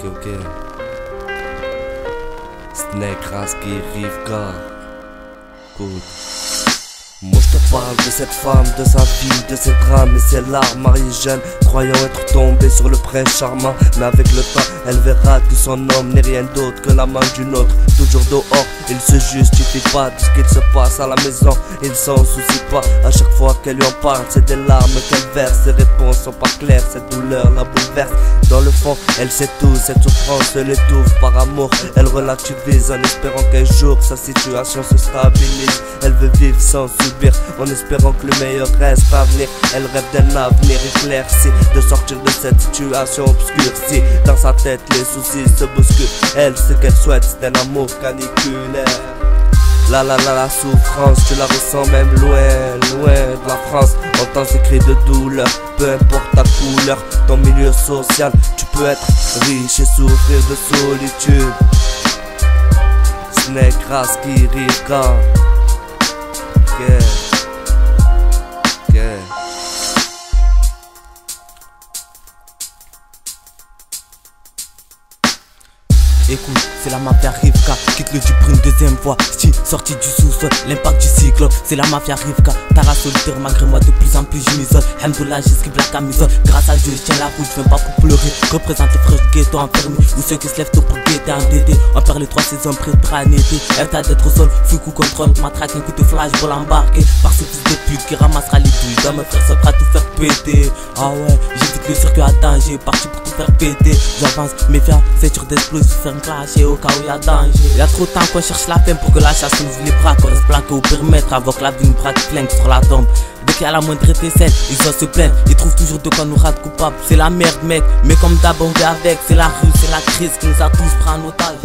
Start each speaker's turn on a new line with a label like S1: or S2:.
S1: Ok. Snake, Raski, Rivka. Good. Moi je te parle de cette femme, de sa vie, de ses drames et ses larmes. Mariée jeune, croyant être tombée sur le prince charmant. Mais avec le temps, elle verra que son homme n'est rien d'autre que la main d'une autre. Toujours dehors, il se justifie pas de ce qu'il se passe à la maison. Il s'en soucie pas, à chaque fois qu'elle lui en parle, c'est des larmes qu'elle verse. Ses réponses sont pas claires, cette douleur la bouleverse. Dans le fond, elle sait tout, cette souffrance l'étouffe par amour. Elle relativise en espérant qu'un jour sa situation se stabilise. Elle veut vivre sans subir, en espérant que le meilleur reste à venir. Elle rêve d'un avenir éclairci, de sortir de cette situation obscurcie. Dans sa tête les soucis se bousculent. Elle, ce qu'elle souhaite c'est un amour caniculaire. La souffrance, tu la ressens même loin de la France. Entends ces cris de douleur, peu importe ta couleur, ton milieu social. Tu peux être riche et souffrir de solitude. Snake, Raski, Rivka.
S2: Écoute, c'est la mafia Rivka, quitte le Jeep pour une deuxième fois. Style sorti du sous-sol, l'impact du cyclone. C'est la mafia Rivka, Tara solitaire malgré moi de plus en plus je m'isole. Hamdoullah j'esquive la camisole, grâce à Dieu je tiens la route, je viens pas pour pleurer. Représente les frères du ghetto enfermés, ou ceux qui se lèvent tôt pour guetter un DD. On perd les 3 saisons près de un été. État d'être au sol, fuku contrôle, matraque, un coup de flash pour l'embarquer. Par ce fils de pute qui ramassera les douilles, dans mes frères ça fera tout faire péter. Ah ouais, j'évite le circuit à danger, parti pour tout faire péter. J'avance, méfiant, c'est sûr d'exploser, faire un clasher au cas où y'a danger. Y'a trop de temps qu'on cherche la peine pour que la chasse nous ouvre les bras, qu'on reste planqué au périmètre avant que la vie nous braque flingue sur la tombe. Dès qu'il y a la moindre étincelle, ils osent se plaindre, ils trouvent toujours de quoi nous rendre coupables. C'est la merde mec, mais comme d'hab on vit avec. C'est la rue, c'est la crise qui nous a tous pris en otage.